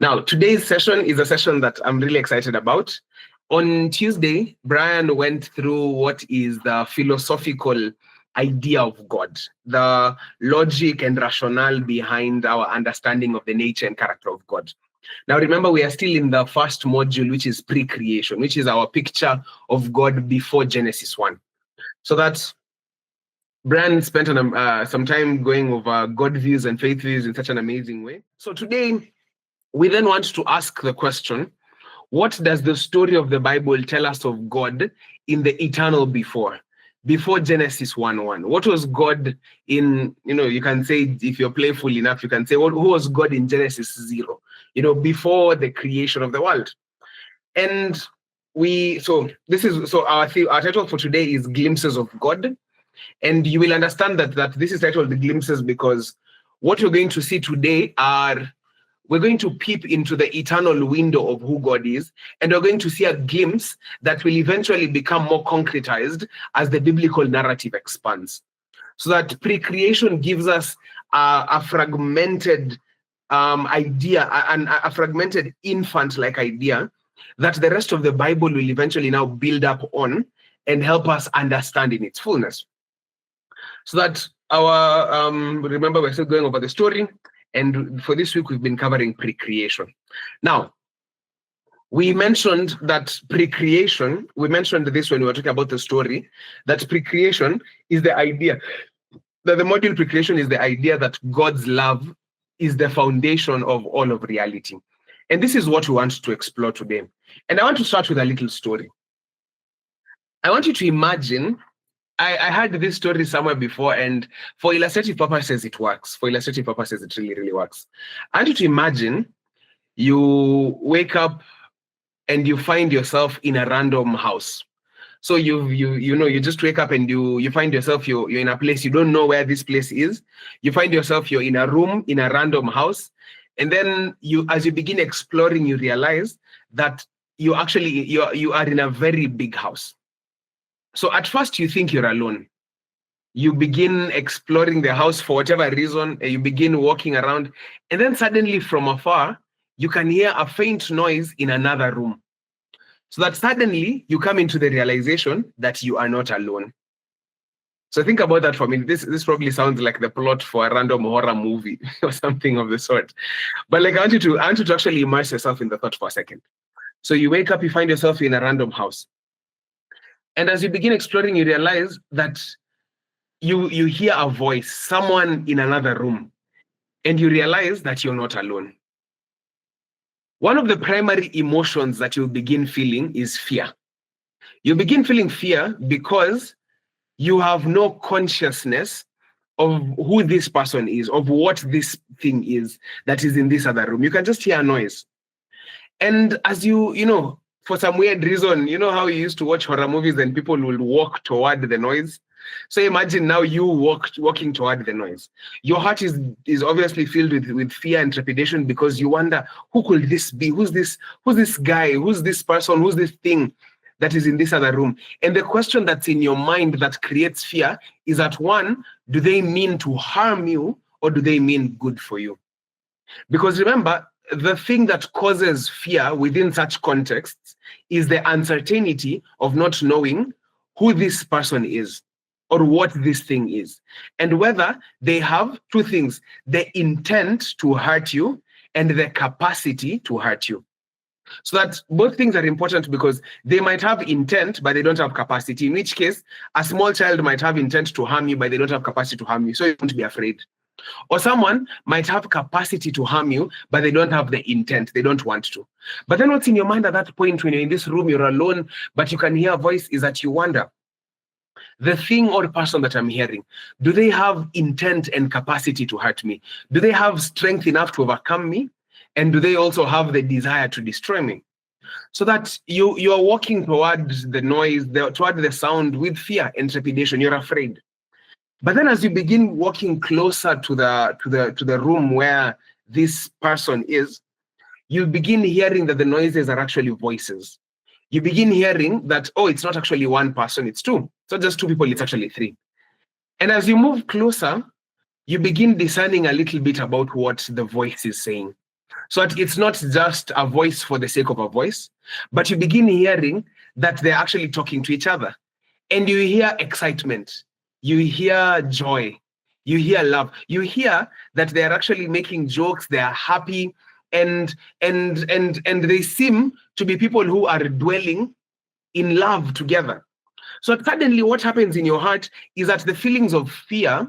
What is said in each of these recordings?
Now, today's session is a session that I'm really excited about. On Tuesday, Brian went through what is the philosophical idea of God, the logic and rationale behind our understanding of the nature and character of God. Now, remember, we are still in the first module, which is pre-creation, which is our picture of God before Genesis 1. So that's Brian spent some time going over God views and faith views in such an amazing way. So today, we then want to ask the question, what does the story of the Bible tell us of God in the eternal before Genesis 1:1? What was God in, you can say, if you're playful enough, you can say, who was God in Genesis 0, before the creation of the world? And our title for today is Glimpses of God. And you will understand that this is titled The Glimpses because what you're going to see today we're going to peep into the eternal window of who God is, and we're going to see a glimpse that will eventually become more concretized as the biblical narrative expands. So that pre-creation gives us a fragmented idea, a fragmented infant-like idea that the rest of the Bible will eventually now build up on and help us understand in its fullness. So that remember, we're still going over the story. And for this week, we've been covering pre-creation. Now, we mentioned that pre-creation, we mentioned this when we were talking about the story, that pre-creation is the idea, that the module pre-creation is the idea that God's love is the foundation of all of reality. And this is what we want to explore today. And I want to start with a little story. I want you to imagine, I heard this story somewhere before, and for illustrative purposes, it works. For illustrative purposes, it really, really works. I want you to imagine you wake up and you find yourself in a random house. So you just wake up and you find yourself, you're in a place, you don't know where this place is. You find yourself, you're in a room, in a random house. And then as you begin exploring, you realize that you are in a very big house. So at first you think you're alone. You begin exploring the house for whatever reason, and you begin walking around, and then suddenly from afar, you can hear a faint noise in another room. So that suddenly you come into the realization that you are not alone. So think about that for a minute. This probably sounds like the plot for a random horror movie or something of the sort. But I want you to actually immerse yourself in the thought for a second. So you wake up, you find yourself in a random house. And as you begin exploring, you realize that you hear a voice, someone in another room, and you realize that you're not alone. One of the primary emotions that you begin feeling is fear. You begin feeling fear because you have no consciousness of who this person is, of what this thing is that is in this other room. You can just hear a noise. And as for some weird reason, you know how you used to watch horror movies and people will walk toward the noise? So imagine now you walking toward the noise. Your heart is obviously filled with fear and trepidation because you wonder, who could this be? Who's this guy? Who's this person? Who's this thing that is in this other room? And the question that's in your mind that creates fear is that, one, do they mean to harm you or do they mean good for you? Because remember, the thing that causes fear within such contexts is the uncertainty of not knowing who this person is or what this thing is, and whether they have two things: the intent to hurt you and the capacity to hurt you. So that both things are important because they might have intent, but they don't have capacity, in which case a small child might have intent to harm you, but they don't have capacity to harm you, so you don't be afraid. Or someone might have capacity to harm you, but they don't have the intent. They don't want to. But then what's in your mind at that point when you're in this room, you're alone, but you can hear a voice, is that you wonder, the thing or person that I'm hearing, do they have intent and capacity to hurt me? Do they have strength enough to overcome me? And do they also have the desire to destroy me? So that you're walking towards the noise, toward the sound with fear and trepidation. You're afraid. But then as you begin walking closer to the room where this person is, you begin hearing that the noises are actually voices. You begin hearing that, oh, it's not actually one person, it's two. It's not just two people, it's actually three. And as you move closer, you begin discerning a little bit about what the voice is saying. So that it's not just a voice for the sake of a voice, but you begin hearing that they're actually talking to each other. And you hear excitement, you hear joy, you hear love, you hear that they're actually making jokes, they're happy, and they seem to be people who are dwelling in love together. So suddenly what happens in your heart is that the feelings of fear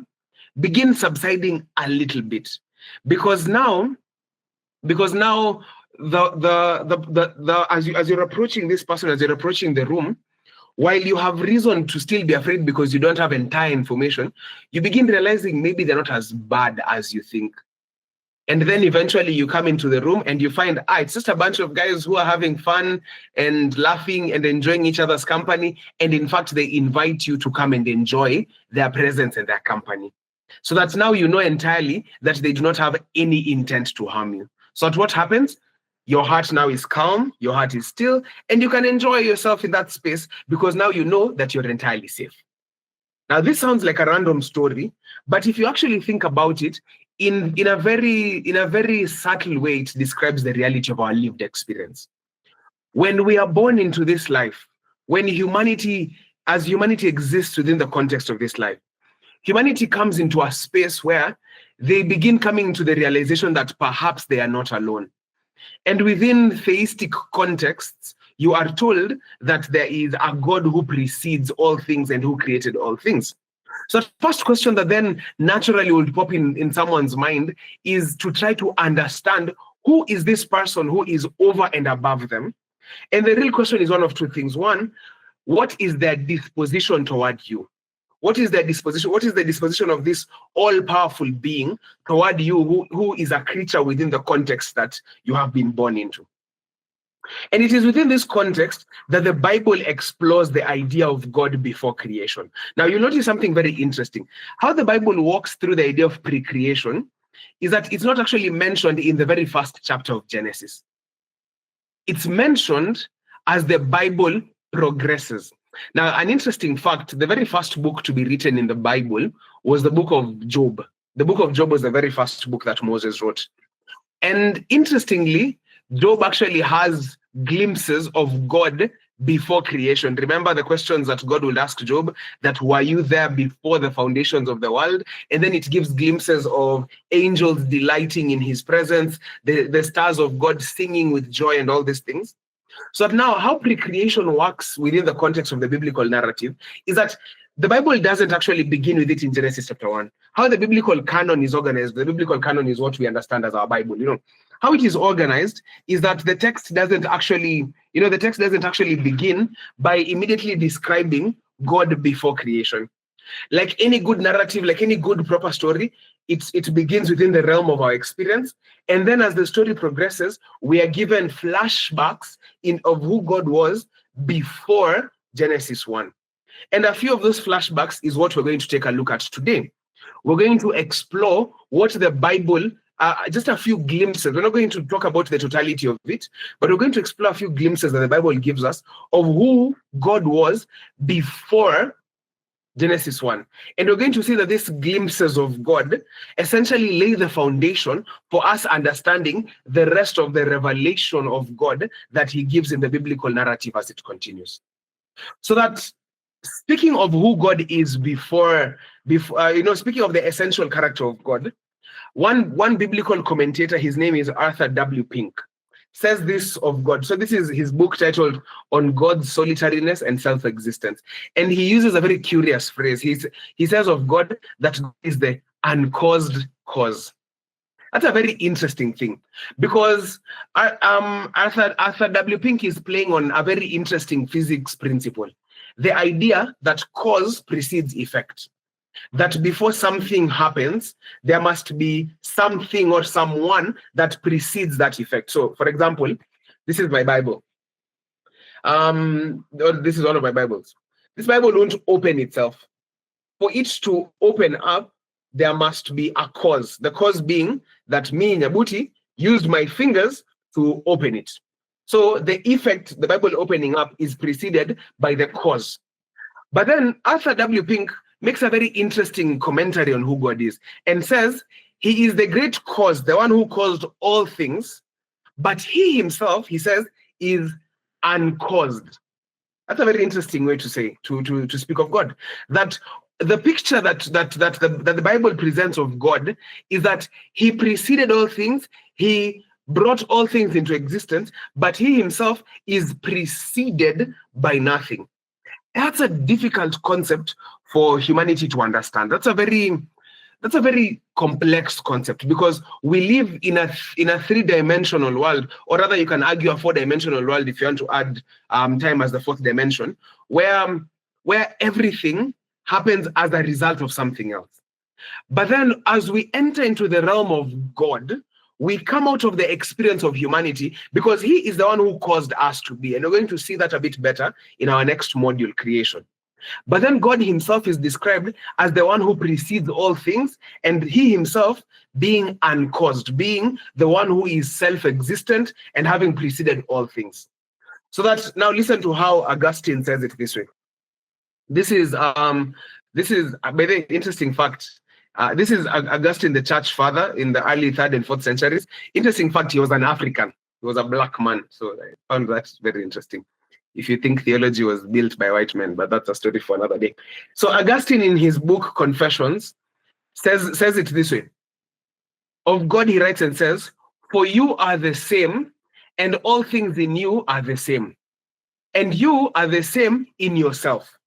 begin subsiding a little bit, because now as you're approaching this person, as you're approaching the room, while you have reason to still be afraid because you don't have entire information, you begin realizing maybe they're not as bad as you think. And then eventually you come into the room and you find, it's just a bunch of guys who are having fun and laughing and enjoying each other's company. And in fact, they invite you to come and enjoy their presence and their company. So that now you know entirely that they do not have any intent to harm you. So what happens? Your heart now is calm, your heart is still, and you can enjoy yourself in that space because now you know that you're entirely safe. Now, this sounds like a random story, but if you actually think about it, in a very subtle way, it describes the reality of our lived experience. When we are born into this life, when humanity exists within the context of this life, humanity comes into a space where they begin coming to the realization that perhaps they are not alone. And within theistic contexts, you are told that there is a God who precedes all things and who created all things. So the first question that then naturally would pop in someone's mind is to try to understand who is this person who is over and above them. And the real question is one of two things. One, what is their disposition toward you? What is their disposition? What is the disposition of this all-powerful being toward you who is a creature within the context that you have been born into? And it is within this context that the Bible explores the idea of God before creation. Now, you'll notice something very interesting. How the Bible walks through the idea of pre-creation is that it's not actually mentioned in the very first chapter of Genesis. It's mentioned as the Bible progresses. Now, an interesting fact, the very first book to be written in the Bible was the book of Job. The book of Job was the very first book that Moses wrote. And interestingly, Job actually has glimpses of God before creation. Remember the questions that God will ask Job, that were you there before the foundations of the world? And then it gives glimpses of angels delighting in his presence, the stars of God singing with joy and all these things. So now how pre-creation works within the context of the biblical narrative is that the Bible doesn't actually begin with it in Genesis chapter 1. How the biblical canon is organized, the biblical canon is what we understand as our Bible. How it is organized is that the text doesn't actually begin by immediately describing God before creation. Like any good narrative, like any good proper story, it begins within the realm of our experience. And then as the story progresses, we are given flashbacks of who God was before Genesis 1. And a few of those flashbacks is what we're going to take a look at today. We're going to explore what the Bible, just a few glimpses. We're not going to talk about the totality of it, but we're going to explore a few glimpses that the Bible gives us of who God was before Genesis 1. And we're going to see that these glimpses of God essentially lay the foundation for us understanding the rest of the revelation of God that he gives in the biblical narrative as it continues. So that speaking of who God is speaking of the essential character of God, one biblical commentator, his name is Arthur W. Pink, says this of God. So this is his book titled On God's Solitariness and Self-Existence. And he uses a very curious phrase. He says of God that God is the uncaused cause. That's a very interesting thing, because Arthur W. Pink is playing on a very interesting physics principle. The idea that cause precedes effect. That before something happens, there must be something or someone that precedes that effect. So, for example, this is my Bible. This is one of my Bibles. This Bible won't open itself. For it to open up, there must be a cause. The cause being that me, Nyabuti, used my fingers to open it. So the effect, the Bible opening up, is preceded by the cause. But then Arthur W. Pink makes a very interesting commentary on who God is and says he is the great cause, the one who caused all things, but he himself, he says, is uncaused. That's a very interesting way to say, to speak of God. That the picture that the Bible presents of God is that he preceded all things, he brought all things into existence, but he himself is preceded by nothing. That's a difficult concept for humanity to understand. That's a very complex concept, because we live in a three-dimensional world, or rather you can argue a four-dimensional world if you want to add time as the fourth dimension, where everything happens as a result of something else. But then as we enter into the realm of God, we come out of the experience of humanity, because he is the one who caused us to be. And we're going to see that a bit better in our next module, creation. But then God himself is described as the one who precedes all things, and he himself being uncaused, being the one who is self-existent and having preceded all things. So that now listen to how Augustine says it this way. This is a very interesting fact. This is Augustine, the church father in the early 3rd and 4th centuries. Interesting fact, he was an African. He was a black man. So I found that very interesting. If you think theology was built by white men, but that's a story for another day. So Augustine, in his book Confessions, says it this way. Of God he writes and says, "For you are the same, and all things in you are the same. And you are the same in yourself."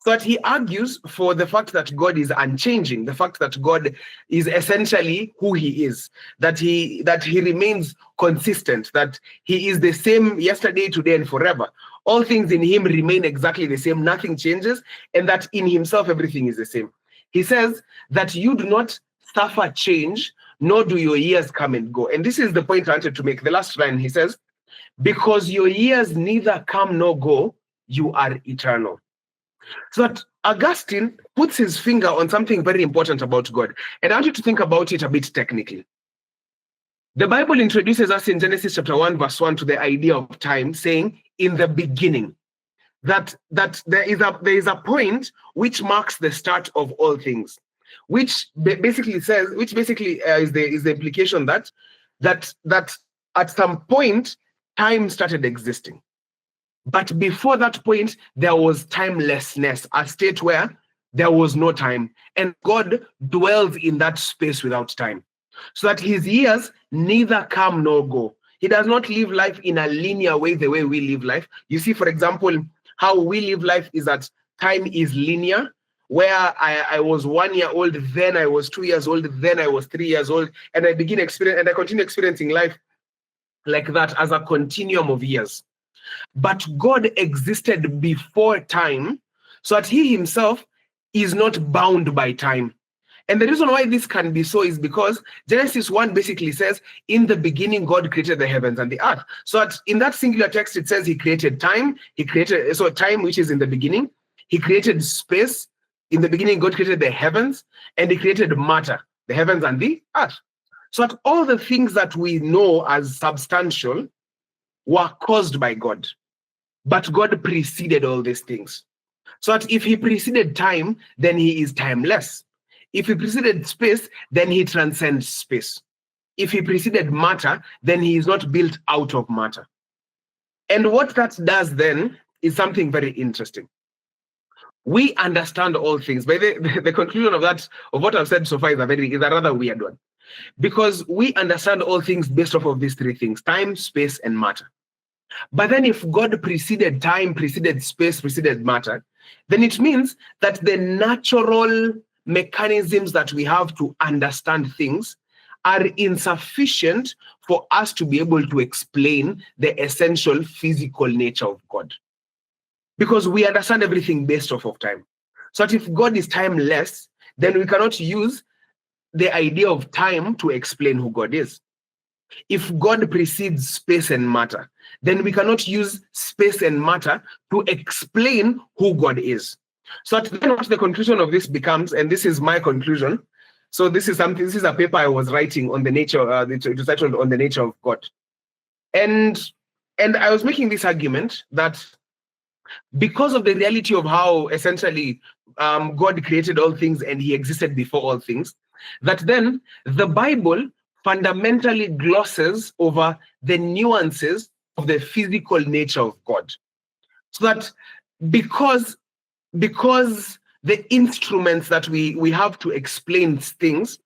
So that he argues for the fact that God is unchanging, the fact that God is essentially who he is, that he remains consistent, that he is the same yesterday, today, and forever. All things in him remain exactly the same, nothing changes, and that in himself everything is the same. He says that you do not suffer change, nor do your years come and go. And this is the point I wanted to make. The last line, he says, because your years neither come nor go, you are eternal. So that Augustine puts his finger on something very important about God. And I want you to think about it a bit technically. The Bible introduces us in Genesis chapter 1, verse 1 to the idea of time, saying, in the beginning, that there is a point which marks the start of all things, which basically is the implication that at some point time started existing. But before that point, there was timelessness, a state where there was no time. And God dwells in that space without time. So that his years neither come nor go. He does not live life in a linear way the way we live life. You see, for example, how we live life is that time is linear, where I was 1 year old, then I was 2 years old, then I was 3 years old, and I continue experiencing life like that as a continuum of years. But God existed before time, so that he himself is not bound by time. And the reason why this can be so is because Genesis 1 basically says, in the beginning, God created the heavens and the earth. So that in that singular text, it says he created time. So time, which is in the beginning. He created space. In the beginning, God created the heavens, and he created matter, the heavens and the earth. So that all the things that we know as substantial were caused by God. But God preceded all these things. So that if he preceded time, then he is timeless. If he preceded space, then he transcends space. If he preceded matter, then he is not built out of matter. And what that does then is something very interesting. We understand all things. By the conclusion of what I've said so far is a rather weird one. Because we understand all things based off of these three things: time, space, and matter. But then if God preceded time, preceded space, preceded matter, then it means that the natural mechanisms that we have to understand things are insufficient for us to be able to explain the essential physical nature of God. Because we understand everything based off of time. So that if God is timeless, then we cannot use the idea of time to explain who God is. If God precedes space and matter, then we cannot use space and matter to explain who God is. So then what the conclusion of this becomes, and this is my conclusion. So this is a paper I was writing on the nature, it was titled On the Nature of God. And I was making this argument that because of the reality of how essentially God created all things and he existed before all things, that then the Bible fundamentally glosses over the nuances of the physical nature of God. So that because the instruments that we have to explain things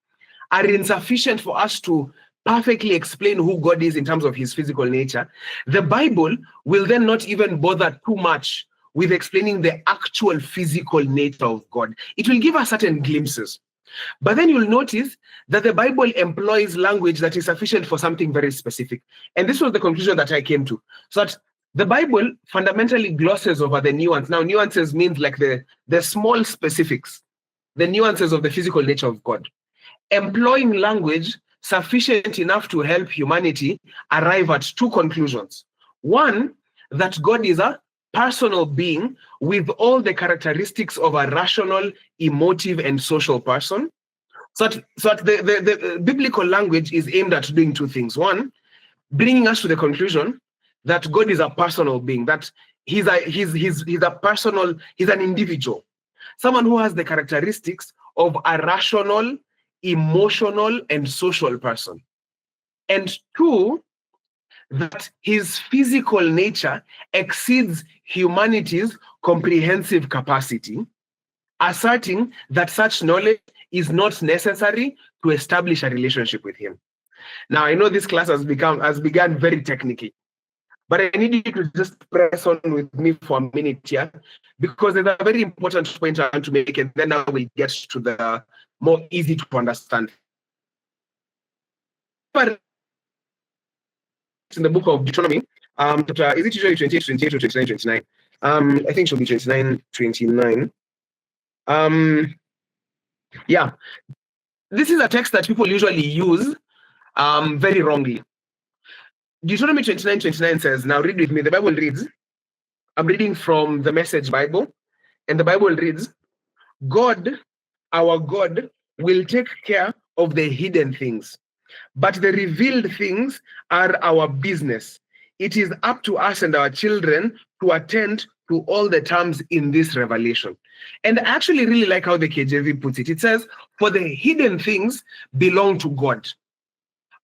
are insufficient for us to perfectly explain who God is in terms of his physical nature, the Bible will then not even bother too much with explaining the actual physical nature of God. It will give us certain glimpses. But then you'll notice that the Bible employs language that is sufficient for something very specific. And this was the conclusion that I came to. So that the Bible fundamentally glosses over the nuance. Now, nuances means like the small specifics, the nuances of the physical nature of God, employing language sufficient enough to help humanity arrive at two conclusions. One, that God is a personal being with all the characteristics of a rational, emotive, and social person. So the biblical language is aimed at doing two things. One, bringing us to the conclusion that God is a personal being, that he's an individual, someone who has the characteristics of a rational, emotional, and social person. And two, that his physical nature exceeds humanity's comprehensive capacity, asserting that such knowledge is not necessary to establish a relationship with him. Now, I know this class has begun very technically, but I need you to just press on with me for a minute here, because there's a very important point I want to make, and then I will get to the more easy to understand. But in the book of Deuteronomy, is it usually 28, 28 or 29, 29? I think it should be 29, 29. Yeah, this is a text that people usually use very wrongly. Deuteronomy 29, 29 says, now read with me, the Bible reads, I'm reading from the Message Bible, and the Bible reads, God, our God, will take care of the hidden things, but the revealed things are our business. It is up to us and our children to attend to all the terms in this revelation. And I actually really like how the KJV puts it. It says, for the hidden things belong to God,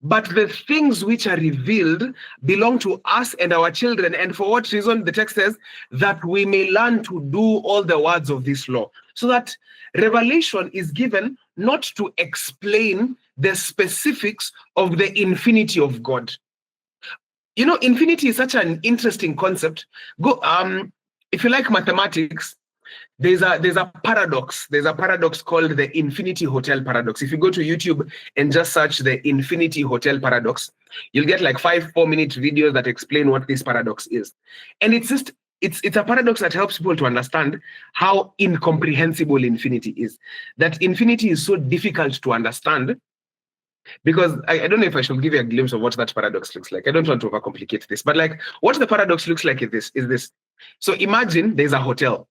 but the things which are revealed belong to us and our children. And for what reason? The text says that we may learn to do all the words of this law. So that revelation is given not to explain the specifics of the infinity of God. You know, infinity is such an interesting concept. If you like mathematics, there's a paradox. There's a paradox called the Infinity Hotel paradox. If you go to YouTube and just search the Infinity Hotel paradox, you'll get like 4-minute videos that explain what this paradox is. And it's a paradox that helps people to understand how incomprehensible infinity is. That infinity is so difficult to understand, because I don't know if I should give you a glimpse of what that paradox looks like. I don't want to overcomplicate this, but like what the paradox looks like is this. So imagine there's a hotel.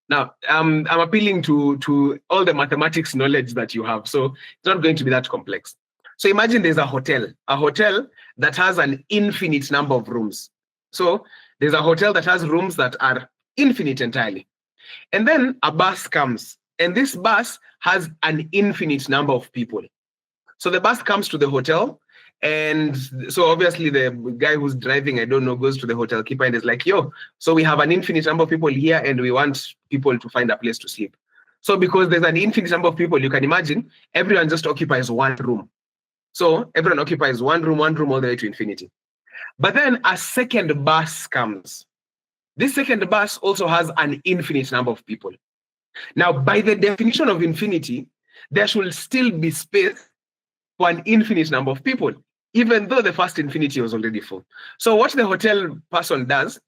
Now, I'm appealing to all the mathematics knowledge that you have, so it's not going to be that complex. So imagine there's a hotel that has an infinite number of rooms. So there's a hotel that has rooms that are infinite entirely. And then a bus comes, and this bus has an infinite number of people. So the bus comes to the hotel, and so obviously the guy who's driving, I don't know, goes to the hotel keeper and is like, yo, so we have an infinite number of people here and we want people to find a place to sleep. So because there's an infinite number of people, you can imagine everyone just occupies one room. So everyone occupies one room all the way to infinity. But then a second bus comes. This second bus also has an infinite number of people. Now, by the definition of infinity, there should still be space for an infinite number of people, even though the first infinity was already full. So what the hotel person does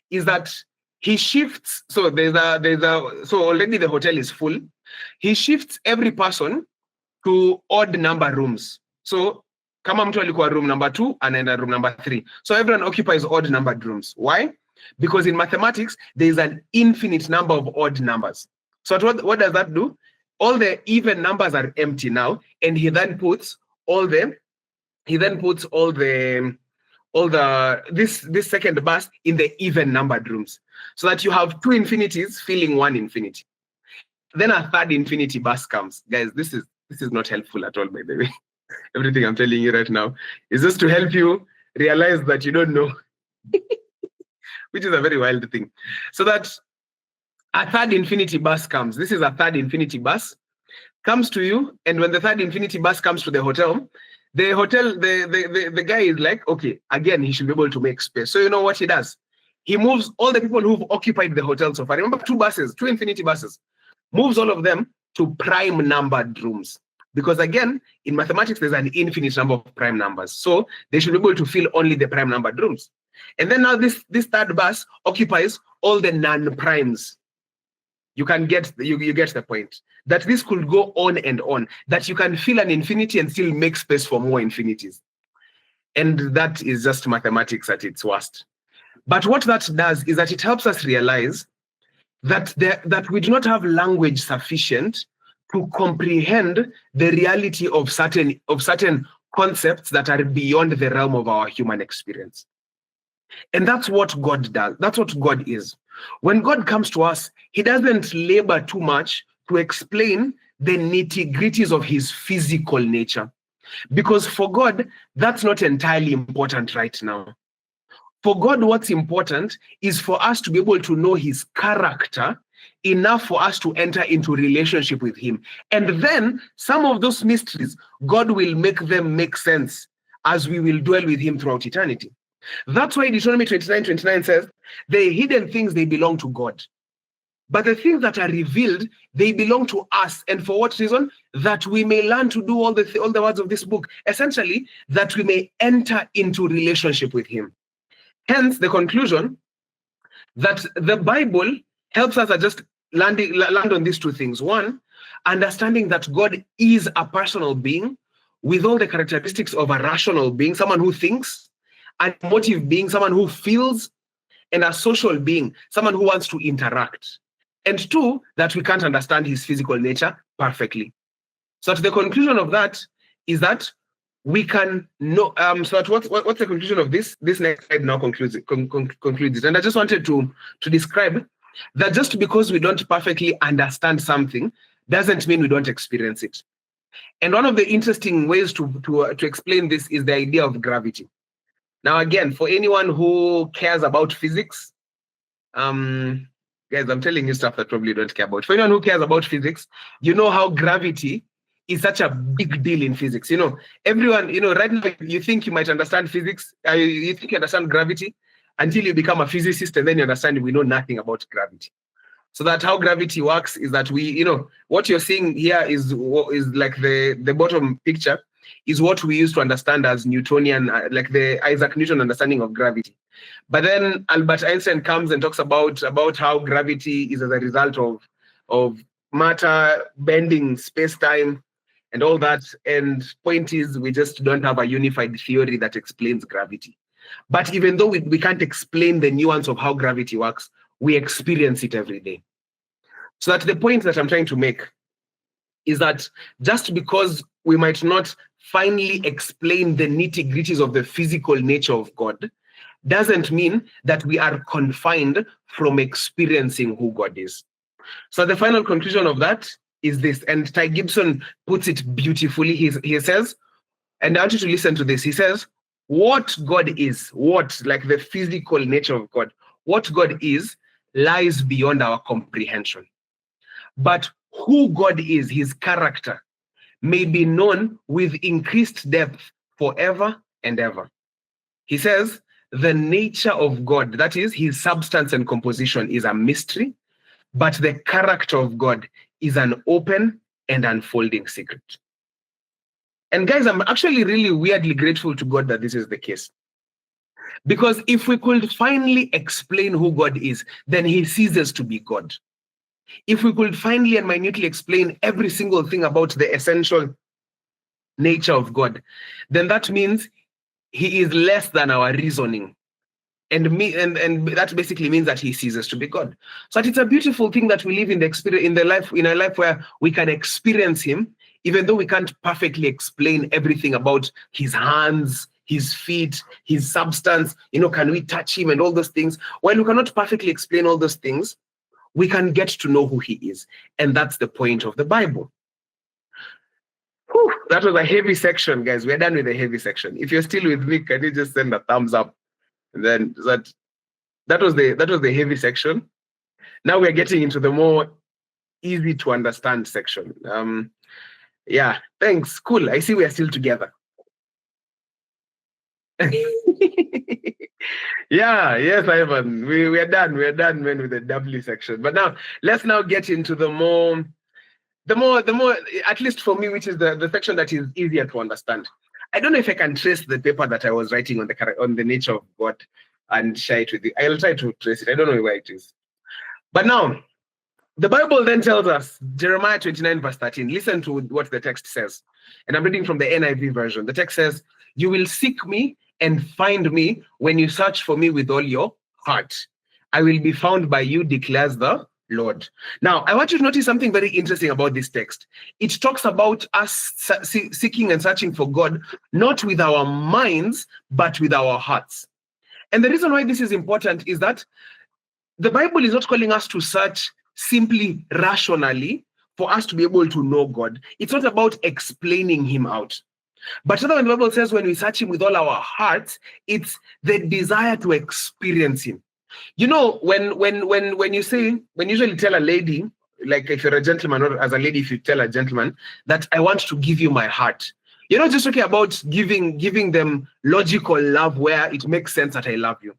is that he shifts. So so already the hotel is full. He shifts every person to odd number rooms. So kama mtu alikuwa room number 2 anaenda room number 3. So everyone occupies odd numbered rooms. Why? Because in mathematics, there is an infinite number of odd numbers. So what does that do? All the even numbers are empty now, and he then puts this second bus in the even numbered rooms, so that you have two infinities filling one infinity. Then a third infinity bus comes. Guys, this is not helpful at all, by the way. Everything I'm telling you right now is just to help you realize that you don't know, which is a very wild thing. So that a third infinity bus comes. This is a third infinity bus comes to you, and when the third infinity bus comes to the hotel, the guy is like, okay, again, he should be able to make space. So you know what he does? He moves all the people who've occupied the hotel so far. Remember, two infinity buses, moves all of them to prime numbered rooms. Because again, in mathematics, there's an infinite number of prime numbers. So they should be able to fill only the prime numbered rooms. And then now this third bus occupies all the non-primes. You get the point. That this could go on and on. That you can fill an infinity and still make space for more infinities. And that is just mathematics at its worst. But what that does is that it helps us realize that we do not have language sufficient to comprehend the reality of certain concepts that are beyond the realm of our human experience. And that's what God does. That's what God is. When God comes to us, he doesn't labor too much to explain the nitty-gritties of his physical nature. Because for God, that's not entirely important right now. For God, what's important is for us to be able to know his character enough for us to enter into relationship with him. And then some of those mysteries, God will make them make sense as we will dwell with him throughout eternity. That's why Deuteronomy 29:29 says, the hidden things, they belong to God. But the things that are revealed, they belong to us. And for what reason? That we may learn to do all the words of this book. Essentially, that we may enter into relationship with him. Hence, the conclusion that the Bible helps us just land on these two things. One, understanding that God is a personal being with all the characteristics of a rational being, someone who thinks, a emotive being, someone who feels, and a social being, someone who wants to interact. And two, that we can't understand his physical nature perfectly. So the conclusion of that is that we can know. So what's the conclusion of this? This next slide now concludes it. And I just wanted to describe that just because we don't perfectly understand something doesn't mean we don't experience it. And one of the interesting ways to explain this is the idea of gravity. Now, again, for anyone who cares about physics, guys, I'm telling you stuff that probably you don't care about. For anyone who cares about physics, you know how gravity is such a big deal in physics. You know, everyone, right now, you think you might understand physics, you think you understand gravity until you become a physicist, and then you understand we know nothing about gravity. So that how gravity works is that what you're seeing here is like the bottom picture is what we used to understand as Newtonian, like the Isaac Newton understanding of gravity. But then Albert Einstein comes and talks about how gravity is as a result of matter bending space-time and all that. And point is, we just don't have a unified theory that explains gravity. But even though we can't explain the nuance of how gravity works, we experience it every day. So that the point that I'm trying to make is that just because we might not finally explain the nitty-gritties of the physical nature of God doesn't mean that we are confined from experiencing who God is. So the final conclusion of that is this, and Ty Gibson puts it beautifully. He says, and I want you to listen to this. He says, what God is, like the physical nature of God, what God is lies beyond our comprehension. But who God is, his character, may be known with increased depth forever and ever. He says, the nature of God, that is, his substance and composition, is a mystery, but the character of God is an open and unfolding secret. And guys, I'm actually really weirdly grateful to God that this is the case. Because if we could finally explain who God is, then he ceases to be God. If we could finally and minutely explain every single thing about the essential nature of God, then that means he is less than our reasoning. And that basically means that he ceases to be God. So it's a beautiful thing that we live in a life where we can experience him, even though we can't perfectly explain everything about his hands, his feet, his substance. Can we touch him and all those things? While we cannot perfectly explain all those things, we can get to know who he is. And that's the point of the Bible. Whew. that was a heavy section, guys. We're done with the heavy section. If you're still with me, can you just send a thumbs up? And then that was the heavy section. Now we're getting into the more easy to understand section. Yeah, thanks. Cool. I see we are still together. Yeah, yes, Ivan. We are done. We're done, man, with the W section. But now let's now get into the more, at least for me, which is the section that is easier to understand. I don't know if I can trace the paper that I was writing on the nature of God and share it with you. I'll try to trace it. I don't know where it is. But now, the Bible then tells us, Jeremiah 29 verse 13, listen to what the text says. And I'm reading from the NIV version. The text says, "You will seek me and find me when you search for me with all your heart. I will be found by you, declares the Lord." Now, I want you to notice something very interesting about this text. It talks about us seeking and searching for God, not with our minds, but with our hearts. And the reason why this is important is that the Bible is not calling us to search simply rationally for us to be able to know God. It's not about explaining him out. But rather, when the Bible says when we search him with all our hearts, it's the desire to experience him. You know, when you usually tell a lady, like if you're a gentleman, or as a lady, if you tell a gentleman that I want to give you my heart, you're not just talking about giving them logical love where it makes sense that I love you.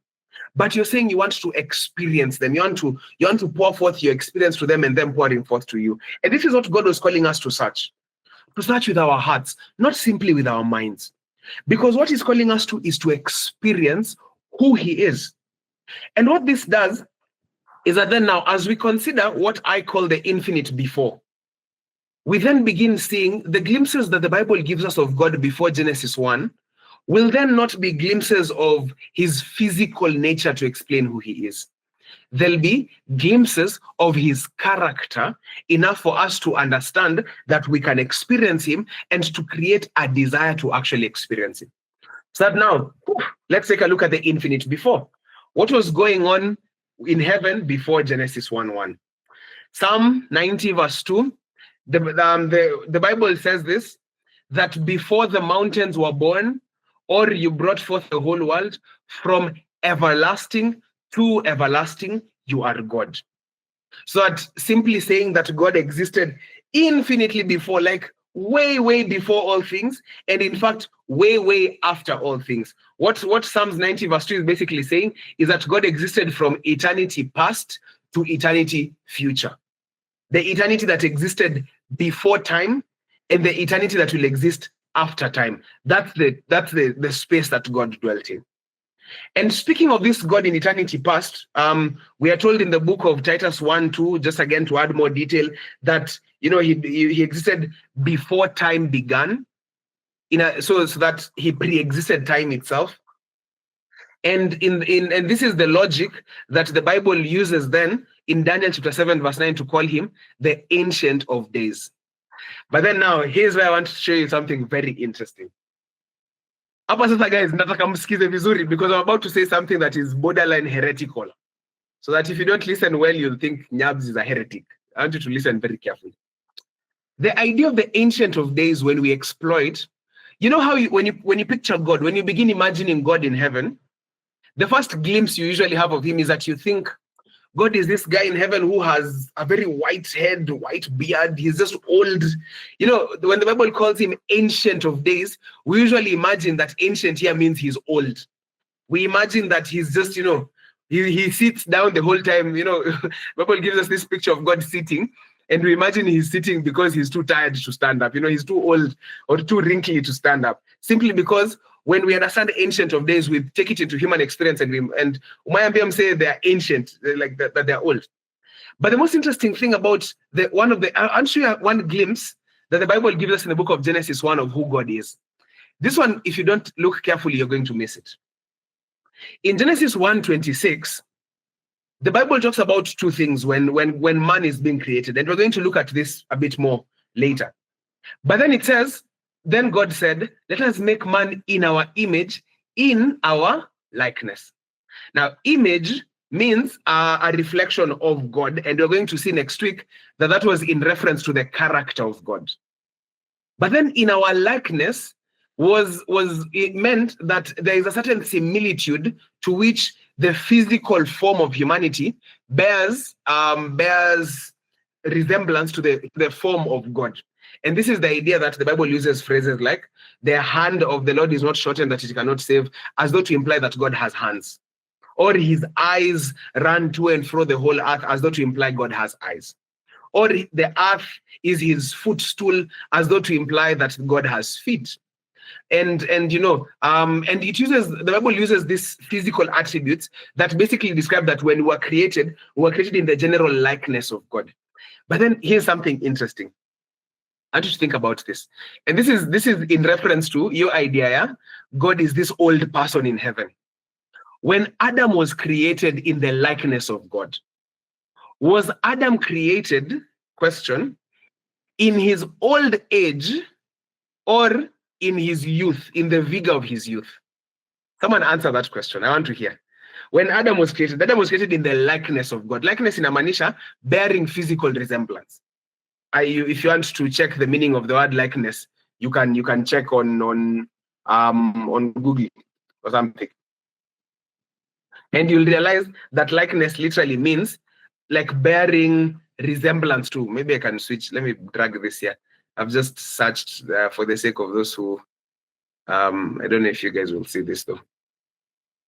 But you're saying you want to experience them. You want to pour forth your experience to them and them pouring forth to you. And this is what God was calling us to search with our hearts, not simply with our minds. Because what he's calling us to is to experience who he is. And what this does is that then now, as we consider what I call the infinite before, we then begin seeing the glimpses that the Bible gives us of God before Genesis 1 will then not be glimpses of his physical nature to explain who he is. There'll be glimpses of his character, enough for us to understand that we can experience him and to create a desire to actually experience him. So that now, let's take a look at the infinite before. What was going on in heaven before Genesis 1:1? Psalm 90 verse 2, the Bible says this, that before the mountains were born, or you brought forth the whole world, from everlasting to everlasting, you are God. So that simply saying that God existed infinitely before, like way, way before all things, and in fact, way, way after all things. What Psalms 90 verse 2 is basically saying is that God existed from eternity past to eternity future. The eternity that existed before time and the eternity that will exist after time. That's the space that God dwelt in. And speaking of this God in eternity past, we are told in the book of Titus 1:2, just again to add more detail, that he existed before time began, so that he pre-existed time itself. And and this is the logic that the Bible uses then in Daniel chapter 7 verse 9 to call him the Ancient of Days. But then now, here's where I want to show you something very interesting. Hapa sasa guys, nataka msikize vizuri because I'm about to say something that is borderline heretical. So that if you don't listen well, you'll think Nyabs is a heretic. I want you to listen very carefully. The idea of the Ancient of Days, when we exploit, you know how when you picture God, when you begin imagining God in heaven, the first glimpse you usually have of him is that you think God is this guy in heaven who has a very white head, white beard. He's just old. When the Bible calls him Ancient of Days, we usually imagine that ancient here means he's old. We imagine that he's just, he sits down the whole time. Bible gives us this picture of God sitting, and we imagine he's sitting because he's too tired to stand up. He's too old or too wrinkly to stand up. Simply because when we understand the Ancient of Days, we take it into human experience, and Umayambiam say they're ancient, that they're old. But the most interesting thing about I'll show you one glimpse that the Bible gives us in the book of Genesis 1 of who God is. This one, if you don't look carefully, you're going to miss it. In Genesis 1:26, the Bible talks about two things when man is being created, and we're going to look at this a bit more later. But then it says, then God said, let us make man in our image, in our likeness. Now, image means a reflection of God, and we're going to see next week that was in reference to the character of God. But then in our likeness was it meant that there is a certain similitude to which the physical form of humanity bears resemblance to the form of God. And this is the idea that the Bible uses phrases like, the hand of the Lord is not shortened that it cannot save, as though to imply that God has hands. Or his eyes run to and fro the whole earth, as though to imply God has eyes. Or the earth is his footstool, as though to imply that God has feet. And the Bible uses these physical attributes that basically describe that when we were created in the general likeness of God. But then here's something interesting. I want you to think about this. And this is in reference to your idea, yeah? God is this old person in heaven. When Adam was created in the likeness of God, was Adam created, question, in his old age or in his youth, in the vigor of his youth? Someone answer that question. I want to hear. When Adam was created in the likeness of God. Likeness in Amanisha, bearing physical resemblance. If you want to check the meaning of the word likeness, you can check on Google or something. And you'll realize that likeness literally means like bearing resemblance to. Maybe I can switch. Let me drag this here. I've just searched for the sake of those who, I don't know if you guys will see this though.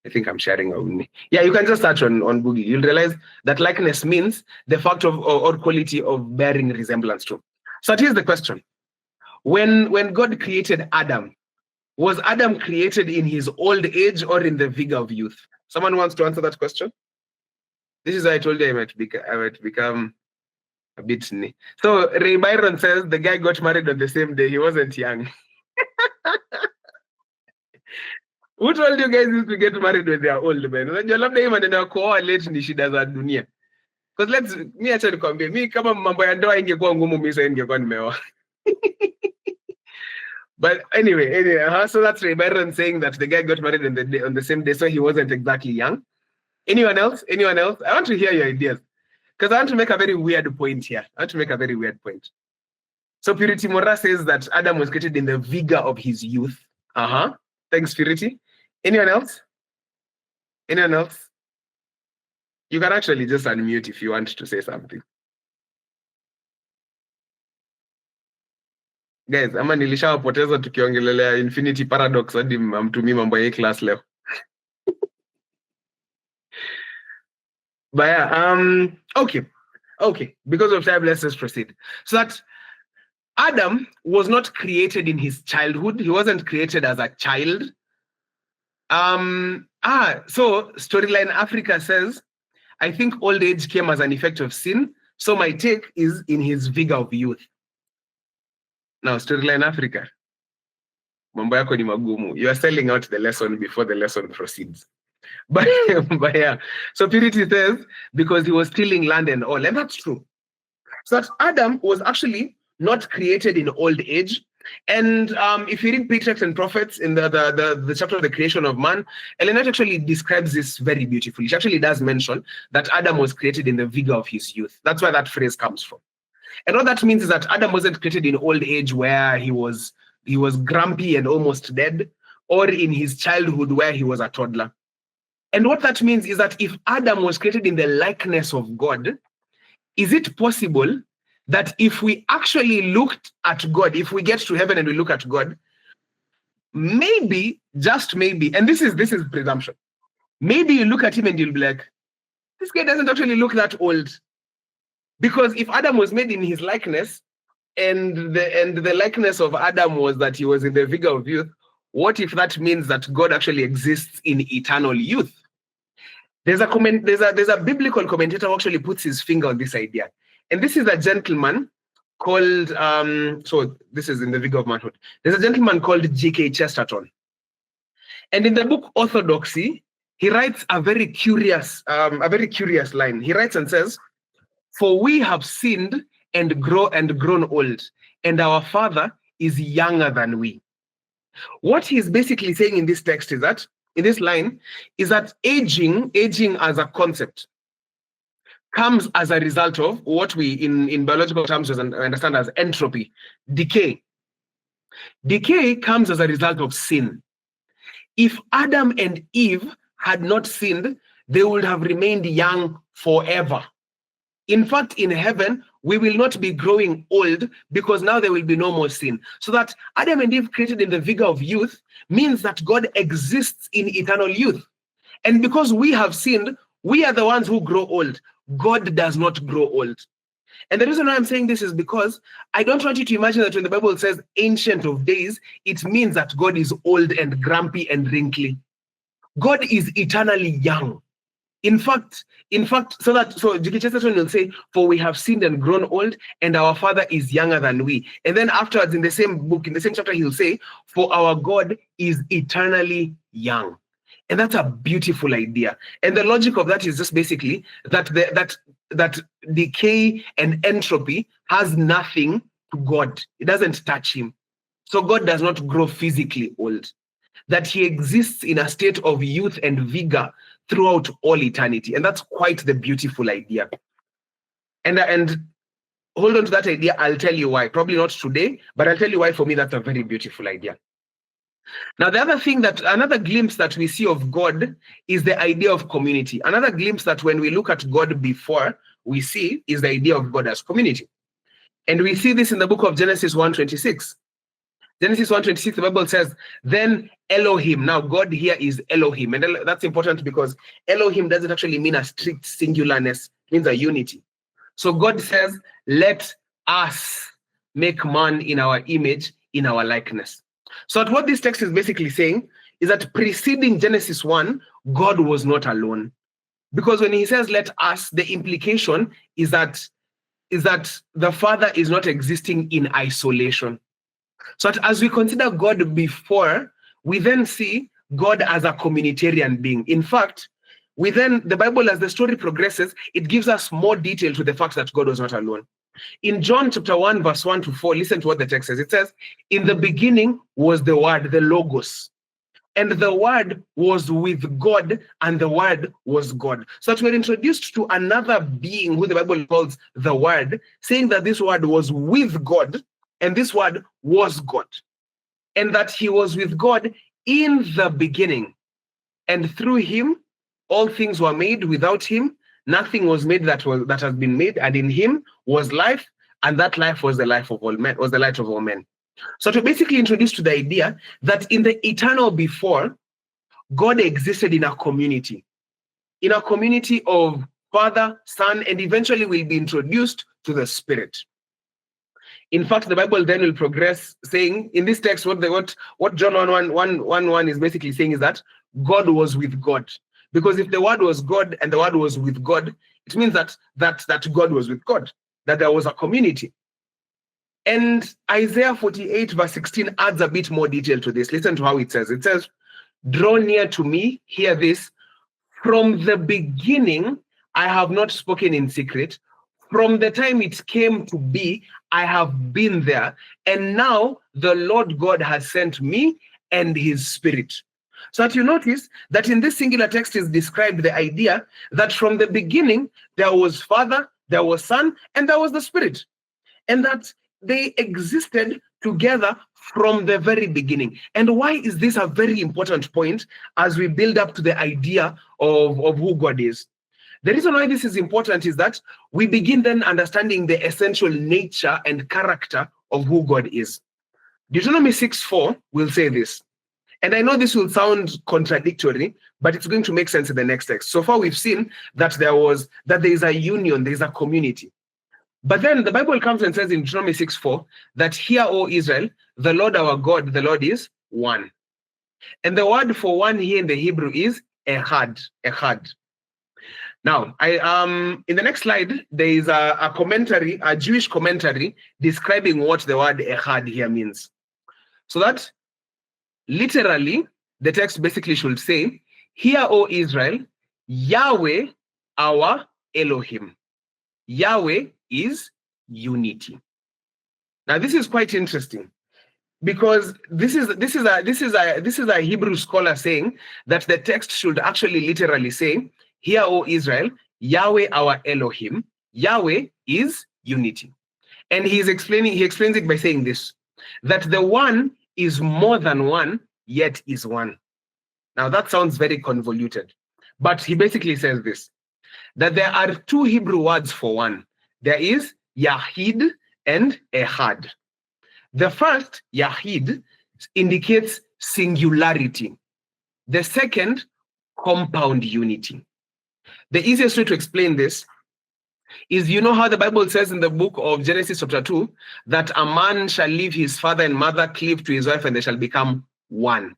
I think I'm sharing only. Yeah, you can just search on Google. You'll realize that likeness means the fact of or quality of bearing resemblance to. So here's the question. When God created Adam, was Adam created in his old age or in the vigor of youth? Someone wants to answer that question? This is why I told you I might become a bit knee. So Ray Byron says the guy got married on the same day. He wasn't young. Who told you guys used to get married when they are old, man? Unajua labda hii maneno ya kuoa late ni shida za dunia. Because mi acha nikwambie, mi kama mambo ya ndoa ingekuwa ngumu, mi sasa ningekuwa nimeoa. But anyway, so that's Ray Byron saying that the guy got married on the same day, so he wasn't exactly young. Anyone else? I want to hear your ideas. Because I want to make a very weird point here. So Purity Mora says that Adam was created in the vigor of his youth. Thanks, Purity. Anyone else? You can actually just unmute if you want to say something. Guys, ama nilishawapoteza tukiongelelea infinity paradox hadi mtumii mambo ya class leo. But yeah, okay. Because of time, let's just proceed. So that Adam was not created in his childhood. He wasn't created as a child. So Storyline Africa says, I think old age came as an effect of sin. So my take is in his vigor of youth. Now, Storyline Africa, mambo yako ni magumu. You are selling out the lesson before the lesson proceeds. But yeah, so Purity says, because he was stealing land and all, and that's true. So that Adam was actually not created in old age. And if you read Patriarchs and Prophets in the chapter of the creation of man, Ellen White actually describes this very beautifully. She actually does mention that Adam was created in the vigor of his youth. That's where that phrase comes from. And what that means is that Adam wasn't created in old age where he was grumpy and almost dead, or in his childhood where he was a toddler. And what that means is that if Adam was created in the likeness of God, is it possible that if we actually looked at God, if we get to heaven and we look at God, maybe, just maybe, and this is presumption, maybe you look at him and you'll be like, this guy doesn't actually look that old. Because if Adam was made in his likeness, and the likeness of Adam was that he was in the vigor of youth, what if that means that God actually exists in eternal youth? There's a biblical commentator who actually puts his finger on this idea. And this is a gentleman called, so this is in the vigor of manhood. There's a gentleman called G.K. Chesterton. And in the book Orthodoxy, he writes a very curious line. He writes and says, "For we have sinned and grown old, and our Father is younger than we." What he's basically saying in this text is that, in this line, is that aging as a concept comes as a result of what we in biological terms understand as entropy, decay. Decay comes as a result of sin. If Adam and Eve had not sinned, they would have remained young forever. In fact, in heaven, we will not be growing old because now there will be no more sin. So that Adam and Eve created in the vigor of youth means that God exists in eternal youth. And because we have sinned, we are the ones who grow old. God does not grow old. And the reason why I'm saying this is because I don't want you to imagine that when the Bible says ancient of days, it means that God is old and grumpy and wrinkly. God is eternally young. In fact, so G.K. Chesterton will say, "For we have sinned and grown old, and our Father is younger than we." And then afterwards, in the same book, in the same chapter, he'll say, "For our God is eternally young." And that's a beautiful idea. And the logic of that is just basically that that decay and entropy has nothing to God. It doesn't touch him. So God does not grow physically old. That he exists in a state of youth and vigor throughout all eternity. And that's quite the beautiful idea. And hold on to that idea. I'll tell you why. Probably not today, but I'll tell you why. For me, that's a very beautiful idea. Now, another glimpse that we see of God is the idea of community. Another glimpse that when we look at God before we see is the idea of God as community. And we see this in the book of Genesis 1:26. Genesis 1:26, the Bible says, "Then Elohim." Now, God here is Elohim. And that's important because Elohim doesn't actually mean a strict singularness. It means a unity. So God says, "Let us make man in our image, in our likeness." So what this text is basically saying is that preceding Genesis 1, God was not alone. Because when he says, "Let us," the implication is that the Father is not existing in isolation. So that as we consider God before, we then see God as a communitarian being. In fact, the Bible, as the story progresses, it gives us more detail to the fact that God was not alone. In John chapter 1, verse 1-4, listen to what the text says. It says, "In the beginning was the Word, the Logos. And the Word was with God, and the Word was God." So that we're introduced to another being who the Bible calls the Word, saying that this Word was with God, and this Word was God. And that he was with God in the beginning. And through him, all things were made. Without him, nothing was made that has been made. And in him was life, and that life was the life of all men, was the light of all men. So to basically introduce to the idea that in the eternal before, God existed in a community of Father, Son, and eventually will be introduced to the Spirit. In fact, the Bible then will progress saying in this text, what John 1:1 is basically saying is that God was with God. Because if the Word was God and the Word was with God, it means that God was with God, that there was a community. And Isaiah 48 verse 16 adds a bit more detail to this. Listen to how it says. It says, "Draw near to me," hear this, "from the beginning I have not spoken in secret. From the time it came to be, I have been there. And now the Lord God has sent me and his Spirit." So that you notice that in this singular text is described the idea that from the beginning, there was Father, there was Son, and there was the Spirit. And that they existed together from the very beginning. And why is this a very important point as we build up to the idea of who God is? The reason why this is important is that we begin then understanding the essential nature and character of who God is. Deuteronomy 6:4 will say this. And I know this will sound contradictory, but it's going to make sense in the next text. So far, we've seen that there is a union, there is a community. But then the Bible comes and says in Deuteronomy 6:4 that, "Hear, O Israel, the Lord our God, the Lord is one." And the word for one here in the Hebrew is echad. Now, in the next slide, there is a commentary, a Jewish commentary describing what the word echad here means. So that literally, the text basically should say, "Hear, O Israel, Yahweh our Elohim." Yahweh is unity. Now, this is quite interesting because this is a Hebrew scholar saying that the text should actually literally say, "Hear, O Israel, Yahweh our Elohim, Yahweh is unity." And he explains it by saying this. that the one is more than one, yet is one. Now that sounds very convoluted, but he basically says this, that there are two Hebrew words for one. There is Yahid and Ehad. The first, Yahid, indicates singularity. The second, compound unity. The easiest way to explain this is, you know how the Bible says in the book of Genesis chapter 2, that a man shall leave his father and mother, cleave to his wife, and they shall become one.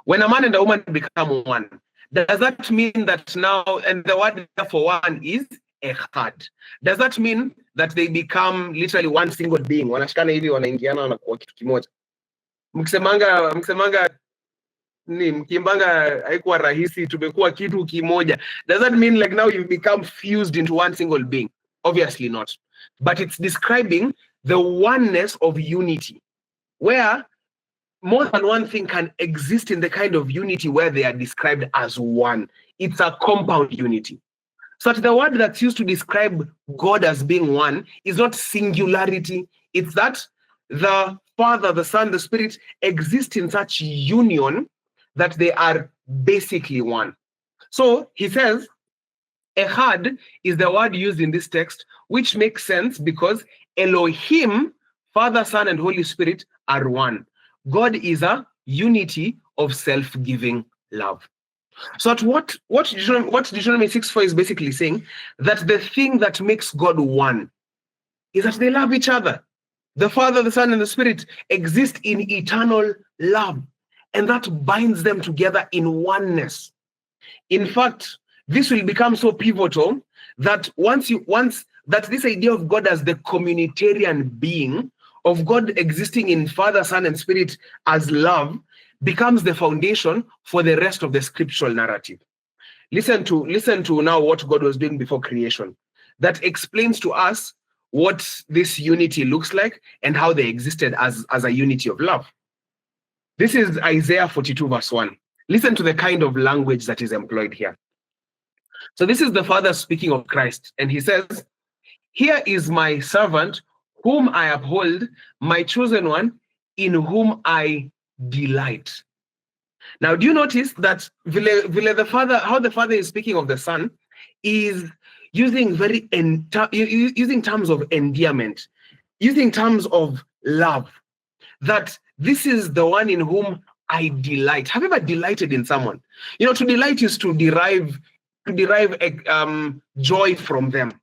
When a man and a woman become one, does that mean that now, and the word for one is Ehad, does that mean that they become literally one single being? Wanashikana hivi, wanaingiana, wanakuwa kitu kimoja. Mkisemanga ni mkimbanga haikuwa rahisi, tumekuwa kitu kimoja. Does that mean like now you become fused into one single being? Obviously not. But it's describing the oneness of unity, where more than one thing can exist in the kind of unity where they are described as one. It's a compound unity. So that the word that's used to describe God as being one is not singularity. It's that the Father, the Son, the Spirit exist in such union that they are basically one. So he says, Ehad is the word used in this text, which makes sense because Elohim, Father, Son, and Holy Spirit are one. God is a unity of self-giving love. So what Deuteronomy 6:4 is basically saying, that the thing that makes God one is that they love each other. The Father, the Son, and the Spirit exist in eternal love, and that binds them together in oneness. In fact, this will become so pivotal that once that this idea of God as the communitarian being, of God existing in Father, Son, and Spirit as love, becomes the foundation for the rest of the scriptural narrative. Listen to now what God was doing before creation. That explains to us what this unity looks like and how they existed as a unity of love. This is Isaiah 42 verse 1. Listen to the kind of language that is employed here. So this is the Father speaking of Christ, and he says, "Here is my servant whom I uphold, my chosen one, in whom I delight." Now, do you notice that how the Father is speaking of the Son is using using terms of endearment, using terms of love, that this is the one in whom I delight. Have you ever delighted in someone? You know, to delight is to derive joy from them.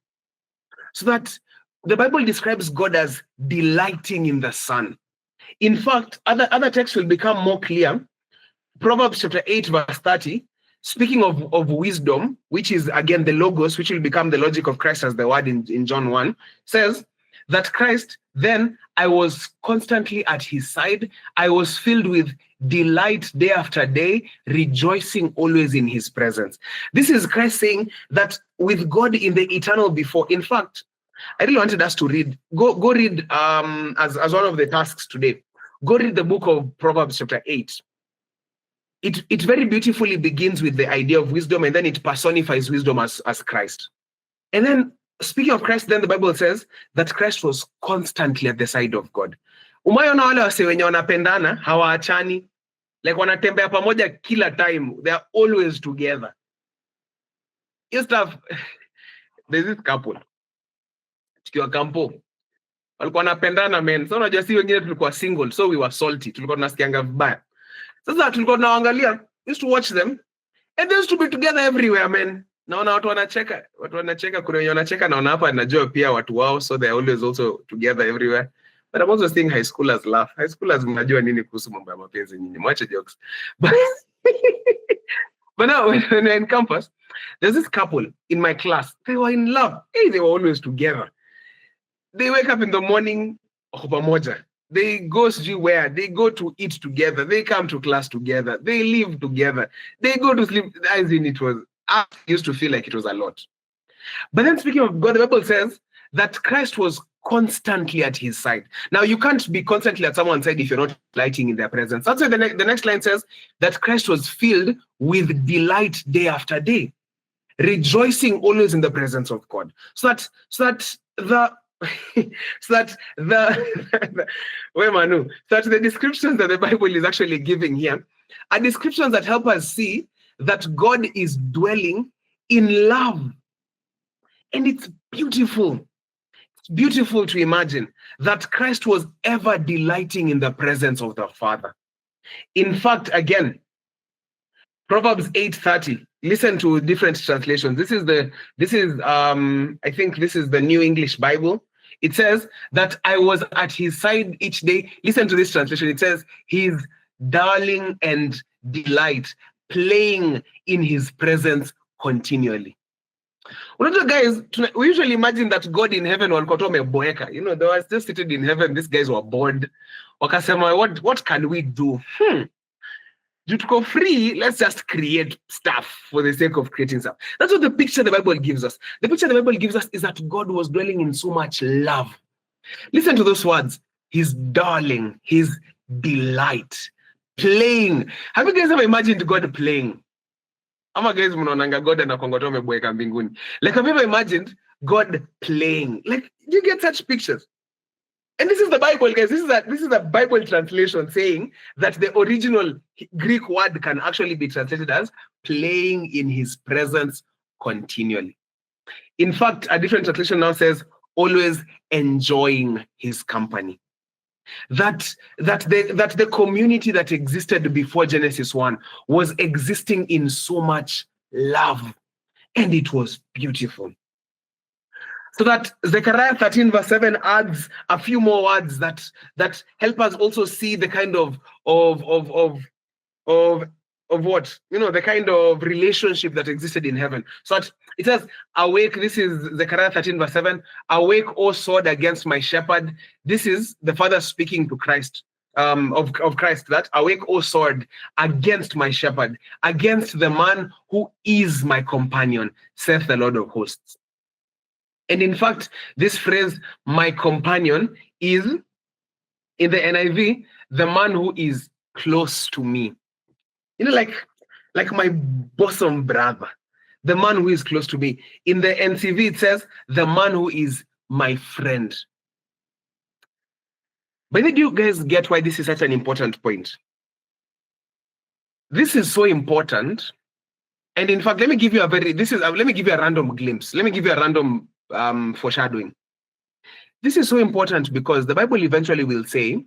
So that the Bible describes God as delighting in the Son. In fact, other texts will become more clear. Proverbs chapter 8 verse 30, speaking of wisdom, which is again the logos, which will become the logic of Christ as the word in John 1, says that Christ, then I was constantly at his side. I was filled with delight day after day, rejoicing always in his presence. This is Christ saying that with God in the eternal before. In fact, I really wanted us to read, go read as one of the tasks today. Go read the book of Proverbs chapter 8. It very beautifully begins with the idea of wisdom, and then it personifies wisdom as Christ. And then, speaking of Christ, then the Bible says that Christ was constantly at the side of God. Umayona wale wase wenye wanapendana, hawaachani, like wanatembea pamoja kila time, they are always together. Your stuff, there's this couple, tukiwa kampo, walikuwa wanapendana men. So unajua si wengine tulikuwa single, so we were salty, tulikuwa tunasikianga vibaya. Sasa tulikuwa tunaangalia, used to watch them, and they used to be together everywhere, man. Naona watu wanacheka, kuna wenye wanacheka, naona hapa najua pia watu wao, so they're always also together everywhere. But I'm also seeing high schoolers laugh. High schoolers mnajua nini kuhusu mambo ya mapenzi nyinyi, mwache jokes. But now when we're in campus, there's this couple in my class. They were in love. Hey, they were always together. They wake up in the morning, pamoja. They go where? They go to eat together. They come to class together. They live together. They go to sleep. As in, I used to feel like it was a lot. But then speaking of God, the Bible says that Christ was constantly at his side. Now, you can't be constantly at someone's side if you're not delighting in their presence. That's why the next line says that Christ was filled with delight day after day, rejoicing always in the presence of God. So that the So that so that the descriptions that the Bible is actually giving here are descriptions that help us see that God is dwelling in love. And it's beautiful. It's beautiful to imagine that Christ was ever delighting in the presence of the Father. In fact, again, Proverbs 8:30. Listen to different translations. I think this is the New English Bible. It says that I was at his side each day. Listen to this translation. It says, his darling and delight, playing in his presence continually. Unajua guys, we usually imagine that God in heaven walikuwa tu wameboeka. You know, they were just seated in heaven. These guys were bored. Wakasema, what can we do? Tuko free, let's just create stuff for the sake of creating stuff. That's what the picture the Bible gives us. The picture the Bible gives us is that God was dwelling in so much love. Listen to those words. His darling, his delight, playing. Have you guys ever imagined God playing? Ama guys mnaonanga God anakongotoa ameboeka mbinguni. Like, have you ever imagined God playing? Like, do you get such pictures? And this is the Bible, guys. This is a Bible translation saying that the original Greek word can actually be translated as playing in his presence continually. In fact, a different translation now says always enjoying his company. That the community that existed before Genesis 1 was existing in so much love, and it was beautiful. So that Zechariah 13 verse 7 adds a few more words that help us also see the kind of what, the kind of relationship that existed in heaven. So that it says, awake, this is Zechariah 13 verse 7, awake, O sword, against my shepherd. This is the Father speaking to Christ, of Christ, that awake, O sword, against my shepherd, against the man who is my companion, saith the Lord of hosts. And in fact, this phrase, my companion, is, in the NIV, the man who is close to me. Like my bosom brother, the man who is close to me. In the NCV, it says, the man who is my friend. But did you guys get why this is such an important point? This is so important. And in fact, let me give you a random glimpse. Let me give you a random foreshadowing. This is so important because the Bible eventually will say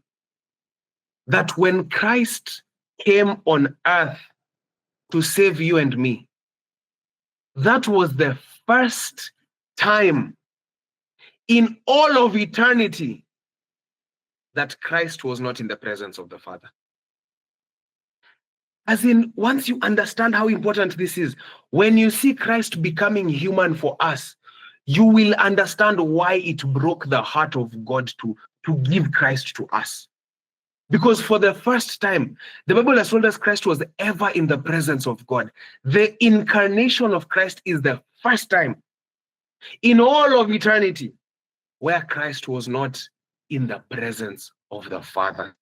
that when Christ came on earth to save you and me, that was the first time in all of eternity that Christ was not in the presence of the Father. As in, once you understand how important this is, when you see Christ becoming human for us, you will understand why it broke the heart of God to give Christ to us. Because for the first time, the Bible has told us Christ was ever in the presence of God. The incarnation of Christ is the first time in all of eternity where Christ was not in the presence of the Father.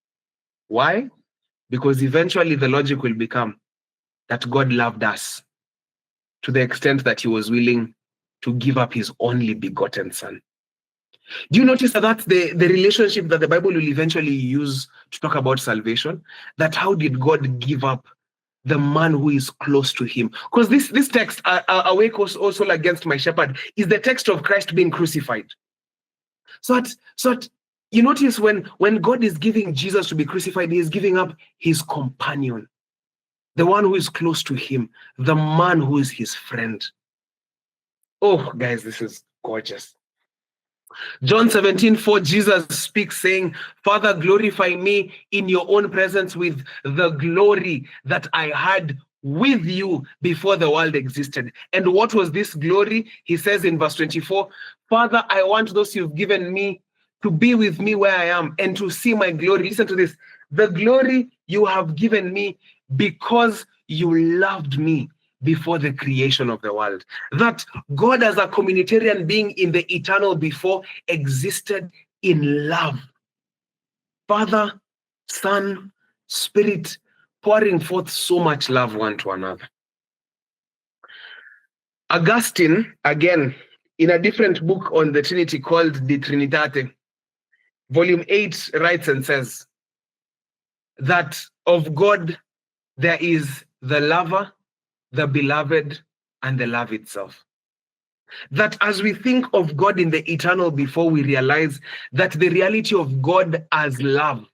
Why? Because eventually the logic will become that God loved us to the extent that he was willing to give up his only begotten son. Do you notice that that's the relationship that the Bible will eventually use to talk about salvation? That how did God give up the man who is close to him? Because this text, awake also against my shepherd, is the text of Christ being crucified. So that you notice when God is giving Jesus to be crucified, he is giving up his companion, the one who is close to him, the man who is his friend. Oh, guys, this is gorgeous. John 17:4, Jesus speaks saying, Father, glorify me in your own presence with the glory that I had with you before the world existed. And what was this glory? He says in verse 24, Father, I want those you've given me to be with me where I am and to see my glory. Listen to this. The glory you have given me because you loved me before the creation of the world. That God as a communitarian being in the eternal before existed in love. Father, Son, Spirit, pouring forth so much love one to another. Augustine, again, in a different book on the Trinity called De Trinitate, volume 8 writes and says that of God there is the lover, the beloved, and the love itself. That as we think of God in the eternal before, we realize that the reality of God as love,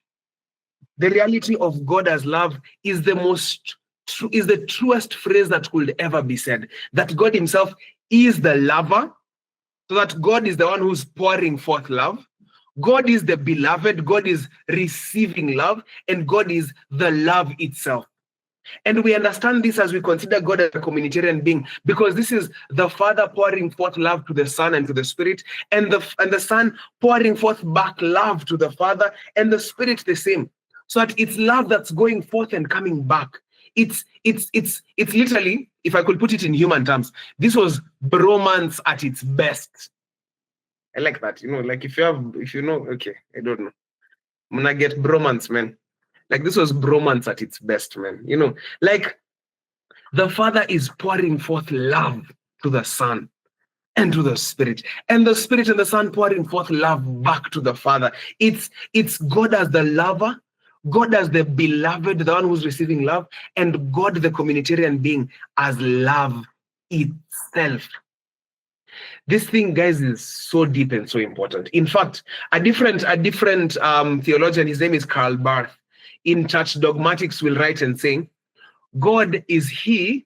the reality of God as love is the truest phrase that could ever be said. That God himself is the lover, so that God is the one who's pouring forth love. God is the beloved, God is receiving love, and God is the love itself. And we understand this as we consider God as a communitarian being, because this is the Father pouring forth love to the Son and to the Spirit, and the Son pouring forth back love to the Father, and the Spirit the same. So that it's love that's going forth and coming back. It's literally, if I could put it in human terms, this was bromance at its best. I like that, like if you know, okay, I don't know. I'm gonna get bromance, man. Like this was bromance at its best, man. Like the Father is pouring forth love to the Son and to the Spirit, and the Spirit and the Son pouring forth love back to the Father. It's God as the lover, God as the beloved, the one who's receiving love, and God the communitarian being as love itself. This thing, guys, is so deep and so important. In fact, a different theologian, his name is Karl Barth, in Church Dogmatics will write and say, God is he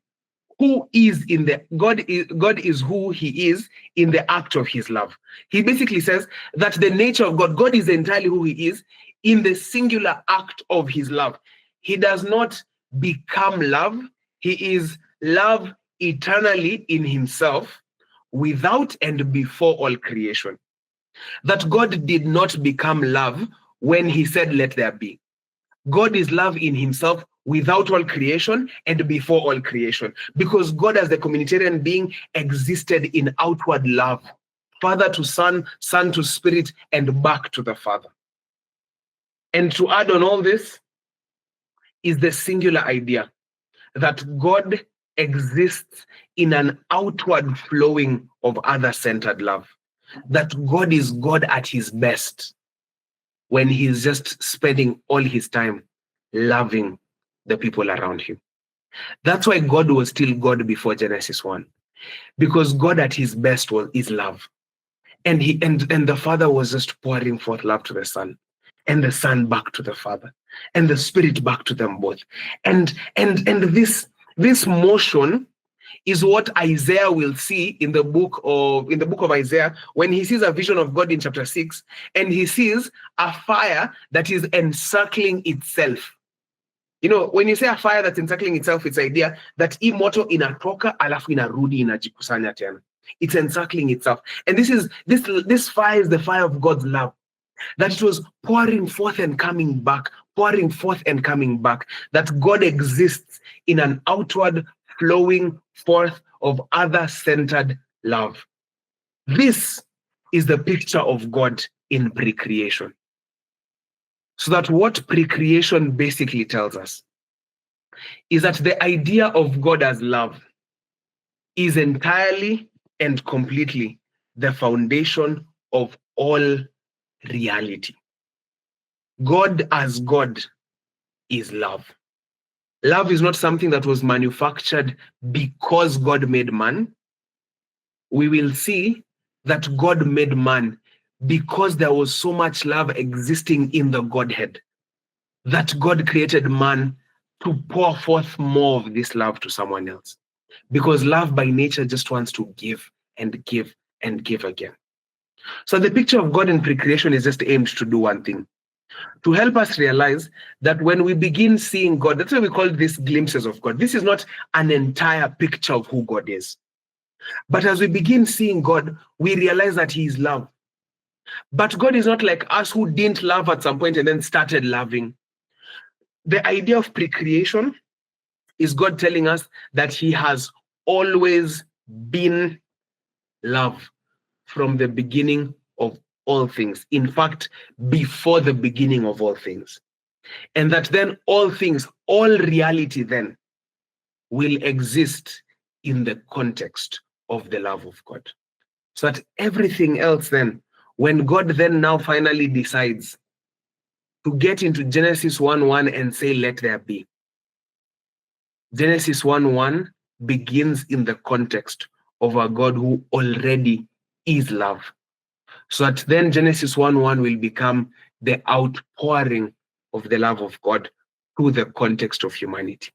who is in the God is who he is in the act of his love. He basically says that the nature of God is entirely who he is in the singular act of his love. He does not become love. He is love eternally in himself, without and before all creation. That God did not become love when he said, let there be. God is love in himself, without all creation and before all creation, because God as the communitarian being existed in outward love, Father to Son, Son to Spirit, and back to the Father. And to add on all this is the singular idea that God exists in an outward flowing of other-centered love. That God is God at his best when he's just spending all his time loving the people around him. That's why God was still God before Genesis 1, because God at his best is love. And the Father was just pouring forth love to the Son, and the Son back to the Father, and the Spirit back to them both. And this motion is what Isaiah will see in the book of Isaiah, when he sees a vision of God in chapter 6, and he sees a fire that is encircling itself. When you say a fire that's encircling itself, it's the idea that moto inatoka alafu inarudi inajikusanya tena. It's encircling itself. And this fire is the fire of God's love. That it was pouring forth and coming back, pouring forth and coming back. That God exists in an outward flowing forth of other-centered love. This is the picture of God in pre-creation. So that what pre-creation basically tells us is that the idea of God as love is entirely and completely the foundation of all reality. God as God is love. Love is not something that was manufactured because God made man. We will see that God made man because there was so much love existing in the Godhead, that God created man to pour forth more of this love to someone else. Because love by nature just wants to give and give and give again. So the picture of God in pre-creation is just aimed to do one thing: to help us realize that when we begin seeing God, that's why we call this glimpses of God. This is not an entire picture of who God is. But as we begin seeing God, we realize that he is love. But God is not like us who didn't love at some point and then started loving. The idea of pre-creation is God telling us that he has always been love from the beginning of all things. In fact, before the beginning of all things. And that then all things, all reality then will exist in the context of the love of God. So that everything else then, when God then now finally decides to get into Genesis 1:1 and say, let there be, Genesis 1:1 begins in the context of a God who already is love. So that then Genesis 1:1 will become the outpouring of the love of God to the context of humanity.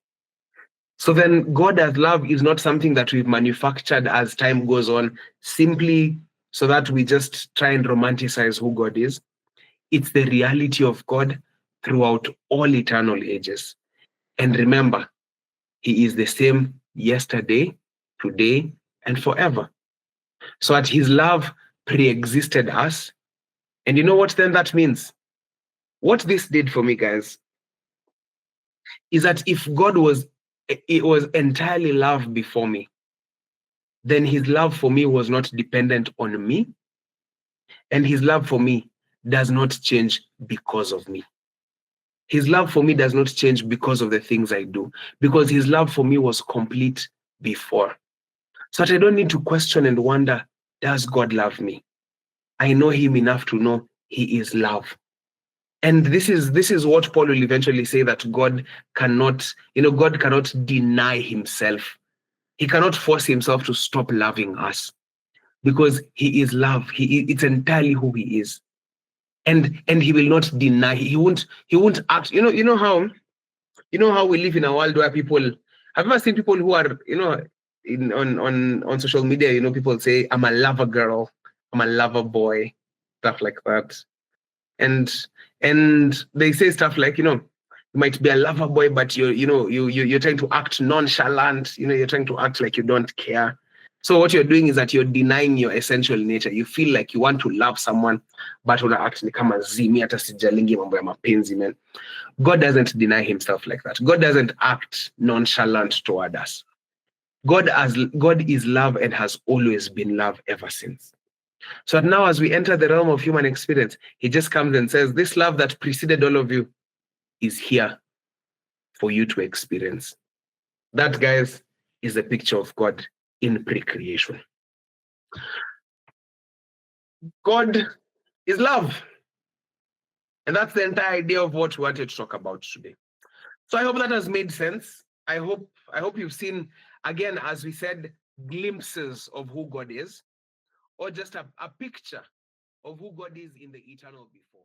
So then God as love is not something that we've manufactured as time goes on, simply so that we just try and romanticize who God is. It's the reality of God throughout all eternal ages. And remember, he is the same yesterday, today, and forever. So that his love pre-existed us. And you know what then that means? What this did for me, guys, is that if God was entirely love before me, then his love for me was not dependent on me, and his love for me does not change because of me. His love for me does not change because of the things I do, because his love for me was complete before. So that I don't need to question and wonder, does God love me? I know him enough to know he is love. And this is what Paul will eventually say, that God cannot deny himself. He cannot force himself to stop loving us, because he is love. It's entirely who he is. And he will not deny. He won't act. You know how we live in a world where people, have you ever seen people who are, on social media, people say, I'm a lover girl, I'm a lover boy, stuff like that. And they say stuff like, you might be a lover boy, but you're trying to act nonchalant, you're trying to act like you don't care. So what you're doing is that you're denying your essential nature. You feel like you want to love someone, but una act ni kama zimi hata sijalingi mambo ya mapenzi, man. God doesn't deny himself like that. God doesn't act nonchalant toward us. God is love and has always been love ever since. So now as we enter the realm of human experience, he just comes and says, this love that preceded all of you is here for you to experience. That, guys, is a picture of God in pre-creation. God is love. And that's the entire idea of what we wanted to talk about today. So I hope that has made sense. I hope you've seen, again, as we said, glimpses of who God is, or just a picture of who God is in the eternal before.